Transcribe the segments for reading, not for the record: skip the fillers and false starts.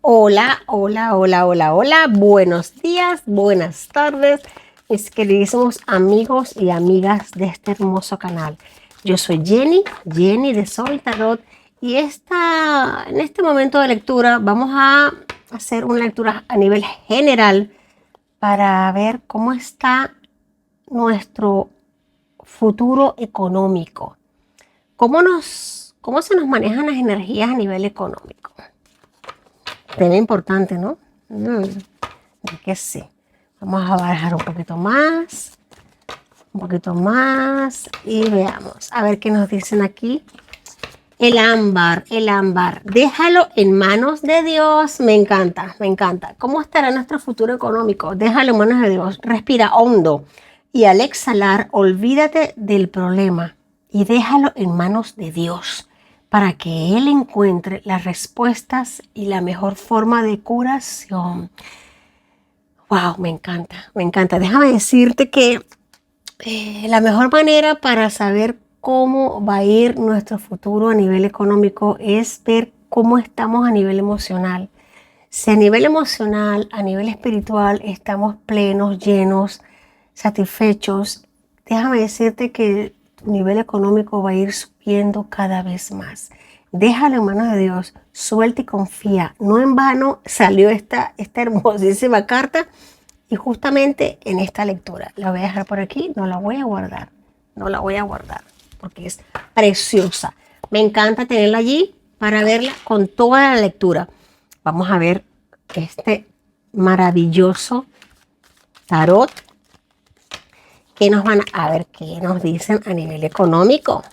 Hola, hola, hola, hola, hola. Buenos días, buenas tardes, mis queridísimos amigos y amigas de este hermoso canal. Yo soy Jenny de Sol Tarot, y en este momento de lectura vamos a hacer una lectura a nivel general para ver cómo está nuestro futuro económico. ¿Cómo se nos manejan las energías a nivel económico? Tema importante, ¿no? ¿De qué sé? Vamos a bajar un poquito más y veamos. A ver qué nos dicen aquí. El ámbar, déjalo en manos de Dios. Me encanta, me encanta. ¿Cómo estará nuestro futuro económico? Déjalo en manos de Dios. Respira hondo y al exhalar, olvídate del problema y déjalo en manos de Dios para que Él encuentre las respuestas y la mejor forma de curación. Wow, me encanta, me encanta. Déjame decirte que la mejor manera para saber cómo va a ir nuestro futuro a nivel económico es ver cómo estamos a nivel emocional. Si a nivel emocional, a nivel espiritual, estamos plenos, llenos, satisfechos, déjame decirte que tu nivel económico va a ir subiendo cada vez más. Déjalo en manos de Dios, suelta y confía. No en vano salió esta hermosísima carta. Y justamente en esta lectura, la voy a dejar por aquí, no la voy a guardar, porque es preciosa. Me encanta tenerla allí para verla con toda la lectura. Vamos a ver este maravilloso tarot. ¿Qué nos van a ver? ¿Qué nos dicen a nivel económico?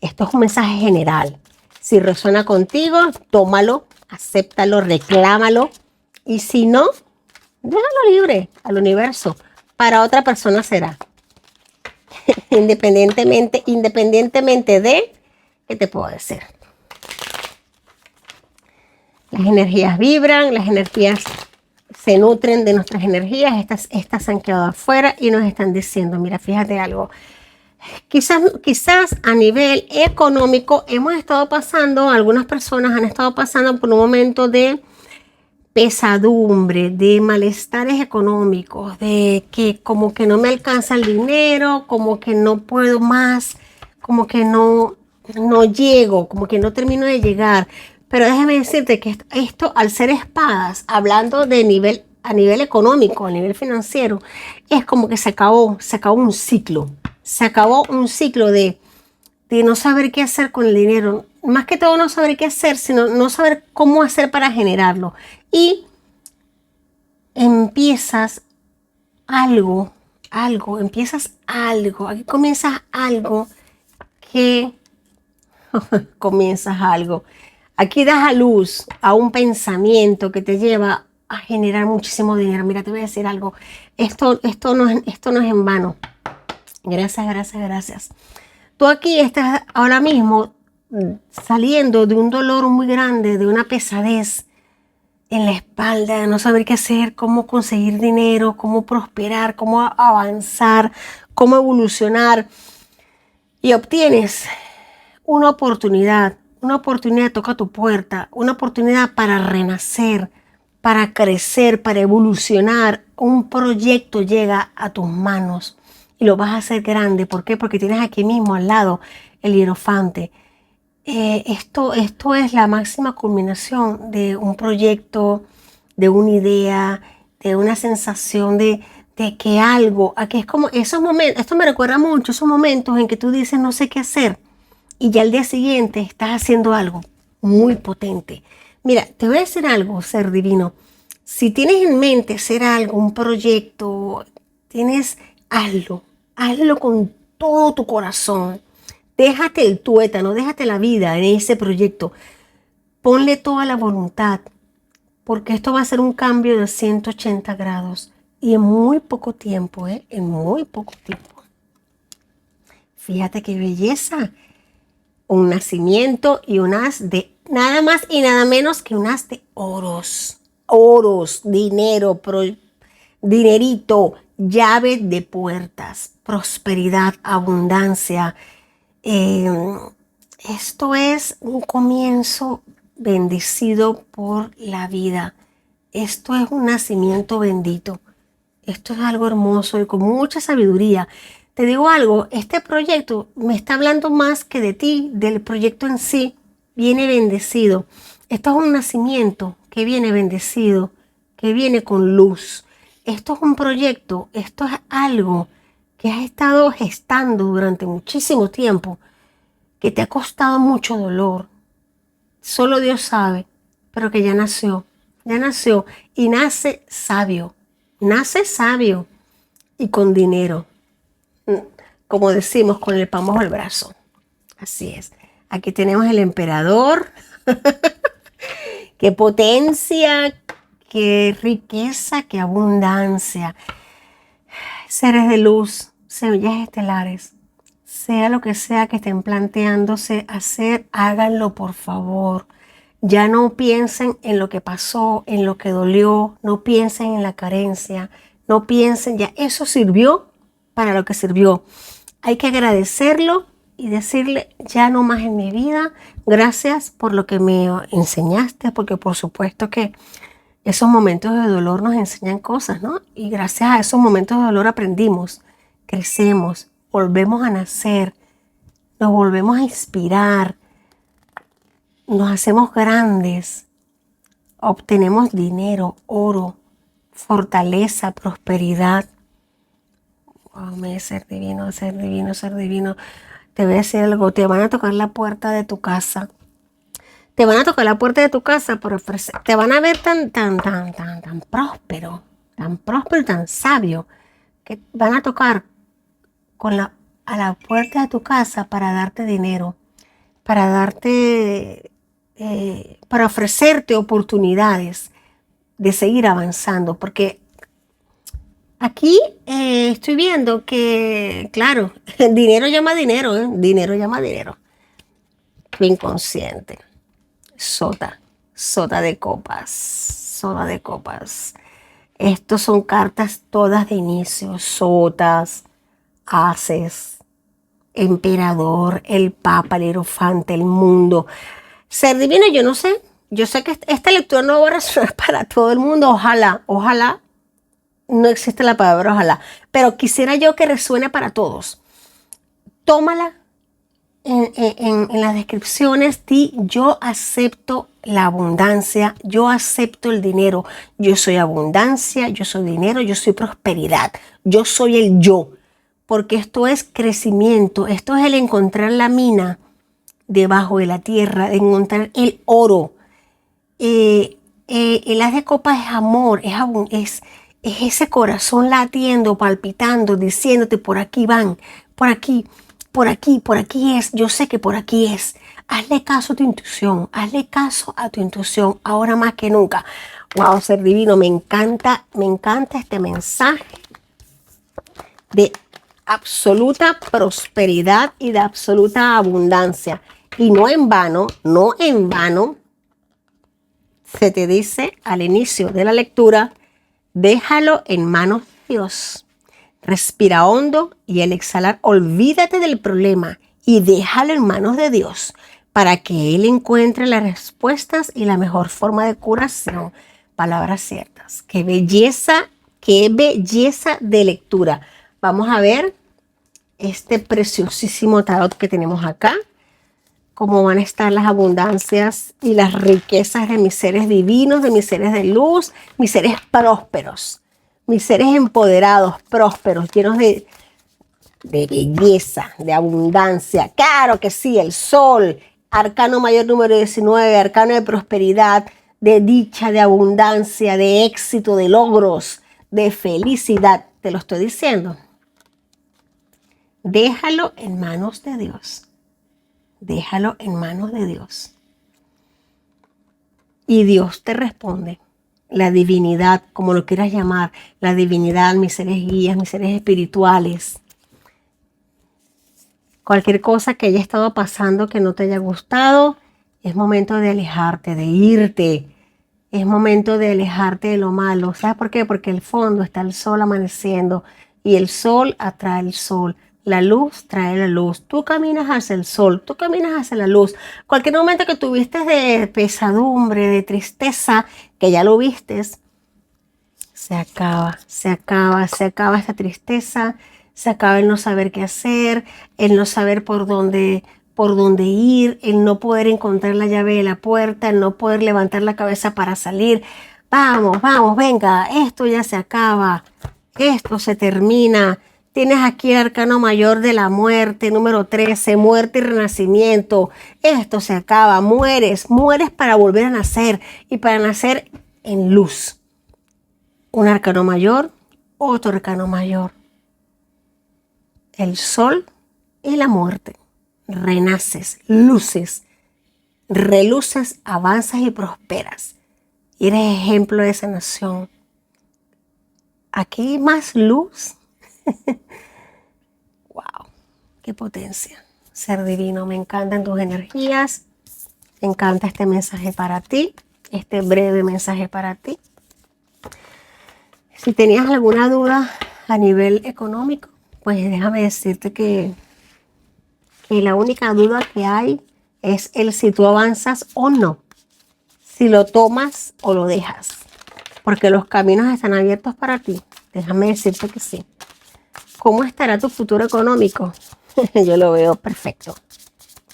Esto es un mensaje general. Si resuena contigo, tómalo, acéptalo, reclámalo. Y si no, déjalo libre al universo. Para otra persona será. Independientemente de, ¿qué te puedo decir? Las energías vibran, las energías se nutren de nuestras energías. Estas se han quedado afuera y nos están diciendo, mira, fíjate algo. Quizás a nivel económico algunas personas han estado pasando por un momento de pesadumbre, de malestares económicos, de que como que no me alcanza el dinero, como que no puedo más, como que no llego, como que no termino de llegar. Pero déjame decirte que esto al ser espadas, hablando a nivel económico, a nivel financiero, es como que se acabó un ciclo de no saber qué hacer con el dinero. Más que todo no saber qué hacer, sino no saber cómo hacer para generarlo. Y empiezas aquí comienzas algo. Aquí das a luz a un pensamiento que te lleva a generar muchísimo dinero. Mira, te voy a decir algo. Esto no es en vano. Gracias, gracias, gracias. Tú aquí estás ahora mismo saliendo de un dolor muy grande, de una pesadez en la espalda, de no saber qué hacer, cómo conseguir dinero, cómo prosperar, cómo avanzar, cómo evolucionar. Y obtienes una oportunidad toca tu puerta, una oportunidad para renacer, para crecer, para evolucionar. Un proyecto llega a tus manos y lo vas a hacer grande. ¿Por qué? Porque tienes aquí mismo al lado el hierofante. Esto es la máxima culminación de un proyecto, de una idea, de una sensación de que algo, aquí es como esos momentos, esto me recuerda mucho esos momentos en que tú dices no sé qué hacer y ya al día siguiente estás haciendo algo muy potente. Mira, te voy a decir algo, ser divino. Si tienes en mente hacer algo, un proyecto, hazlo con todo tu corazón. Déjate el tuétano, déjate la vida en ese proyecto. Ponle toda la voluntad, porque esto va a ser un cambio de 180 grados y en muy poco tiempo, en muy poco tiempo. Fíjate qué belleza. Un nacimiento y un as de nada más y nada menos que un as de oros. Oros, dinero, dinerito, llave de puertas, prosperidad, abundancia. Esto es un comienzo bendecido por la vida. Esto es un nacimiento bendito. Esto es algo hermoso y con mucha sabiduría. Te digo algo, este proyecto me está hablando más que de ti, del proyecto en sí. Viene bendecido. Esto es un nacimiento que viene bendecido, que viene con luz. Esto es un proyecto, esto es algo que has estado gestando durante muchísimo tiempo, que te ha costado mucho dolor. Solo Dios sabe, pero que ya nació y nace sabio y con dinero, como decimos, con el palmo del brazo. Así es. Aquí tenemos el emperador. Qué potencia, qué riqueza, qué abundancia. Seres de luz, semillas estelares, sea lo que sea que estén planteándose hacer, háganlo por favor. Ya no piensen en lo que pasó, en lo que dolió, no piensen en la carencia, no piensen, ya eso sirvió para lo que sirvió. Hay que agradecerlo y decirle, ya no más en mi vida, gracias por lo que me enseñaste, porque por supuesto que esos momentos de dolor nos enseñan cosas, ¿no? Y gracias a esos momentos de dolor aprendimos, crecemos, volvemos a nacer, nos volvemos a inspirar, nos hacemos grandes, obtenemos dinero, oro, fortaleza, prosperidad. Wow, ser divino, ser divino, ser divino. Te voy a decir algo, te van a tocar la puerta de tu casa. Te van a tocar la puerta de tu casa por ofrecer, te van a ver tan próspero, y tan sabio, que van a tocar a la puerta de tu casa para darte dinero, para darte, para ofrecerte oportunidades de seguir avanzando, porque aquí estoy viendo que, claro, dinero llama dinero, dinero llama dinero. Tu inconsciente. Sota de copas, soda de copas. Estos son cartas todas de inicio, sotas, ases, emperador, el papa, el hierofante, el mundo. Ser divino, yo no sé. Yo sé que esta lectura no va a resonar para todo el mundo. Ojalá, no existe la palabra ojalá. Pero quisiera yo que resuene para todos. Tómala en las descripciones, yo acepto la abundancia, yo acepto el dinero, yo soy abundancia, yo soy dinero, yo soy prosperidad, yo soy el yo, porque esto es crecimiento, esto es el encontrar la mina debajo de la tierra, de encontrar el oro. El as de copas es amor, es ese corazón latiendo, palpitando, diciéndote por aquí van, por aquí es, yo sé que por aquí es. Hazle caso a tu intuición, ahora más que nunca. Wow, ser divino, me encanta este mensaje de absoluta prosperidad y de absoluta abundancia. Y no en vano, se te dice al inicio de la lectura, déjalo en manos de Dios. Respira hondo y al exhalar, olvídate del problema y déjalo en manos de Dios para que Él encuentre las respuestas y la mejor forma de curación. Palabras ciertas. Qué belleza de lectura. Vamos a ver este preciosísimo tarot que tenemos acá. Cómo van a estar las abundancias y las riquezas de mis seres divinos, de mis seres de luz, mis seres prósperos. Mis seres empoderados, prósperos, llenos de belleza, de abundancia. Claro que sí, el sol, arcano mayor número 19, arcano de prosperidad, de dicha, de abundancia, de éxito, de logros, de felicidad. Te lo estoy diciendo. Déjalo en manos de Dios. Déjalo en manos de Dios. Y Dios te responde. La divinidad, como lo quieras llamar, la divinidad, mis seres guías, mis seres espirituales. Cualquier cosa que haya estado pasando que no te haya gustado, es momento de alejarte, de irte. Es momento de alejarte de lo malo. ¿Sabes por qué? Porque el fondo está el sol amaneciendo y el sol atrae el sol. La luz trae la luz. Tú caminas hacia el sol, tú caminas hacia la luz. Cualquier momento que tuviste de pesadumbre, de tristeza, que ya lo vistes, se acaba, se acaba, se acaba esta tristeza, se acaba el no saber qué hacer, el no saber por dónde ir, el no poder encontrar la llave de la puerta, el no poder levantar la cabeza para salir. Vamos, vamos, venga, esto ya se acaba, esto se termina. Tienes aquí el arcano mayor de la muerte, número 13, muerte y renacimiento. Esto se acaba, mueres, mueres para volver a nacer y para nacer en luz. Un arcano mayor, otro arcano mayor. El sol y la muerte. Renaces, luces, reluces, avanzas y prosperas. Y eres ejemplo de sanación. Aquí hay más luz. Wow, qué potencia. Ser divino, me encantan tus energías. Me encanta este mensaje para ti, este breve mensaje para ti. Si tenías alguna duda a nivel económico, pues déjame decirte que la única duda que hay es el si tú avanzas o no, si lo tomas o lo dejas, porque los caminos están abiertos para ti. Déjame decirte que sí. ¿Cómo estará tu futuro económico? Yo lo veo perfecto,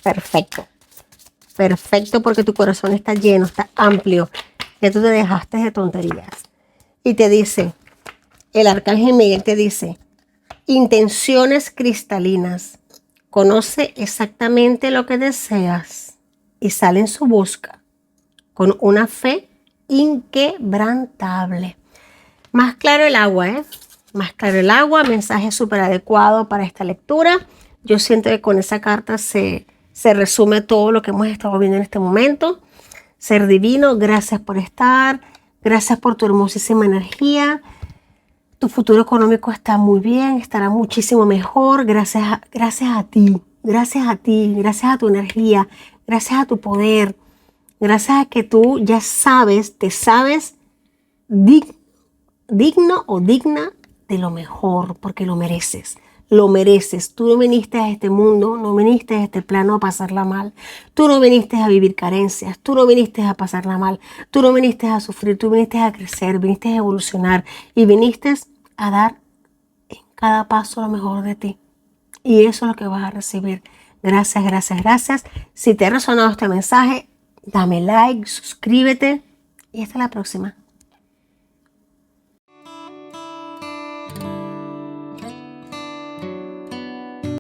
perfecto, perfecto, porque tu corazón está lleno, está amplio, ya tú te dejaste de tonterías. Y te dice, el arcángel Miguel te dice, intenciones cristalinas. Conoce exactamente lo que deseas y sale en su busca con una fe inquebrantable. Más claro el agua, ¿eh? Más claro el agua, mensaje súper adecuado para esta lectura. Yo siento que con esa carta se resume todo lo que hemos estado viendo en este momento. Ser divino, gracias por estar, gracias por tu hermosísima energía. Tu futuro económico está muy bien, estará muchísimo mejor gracias a ti, gracias a ti, gracias a tu energía, gracias a tu poder, gracias a que tú ya sabes, te sabes digno o digna de lo mejor, porque lo mereces. Lo mereces. Tú no viniste a este mundo, no viniste a este plano a pasarla mal. Tú no viniste a vivir carencias. Tú no viniste a pasarla mal. Tú no viniste a sufrir. Tú viniste a crecer, viniste a evolucionar y viniste a dar en cada paso lo mejor de ti. Y eso es lo que vas a recibir. Gracias, gracias, gracias. Si te ha resonado este mensaje, dame like, suscríbete y hasta la próxima.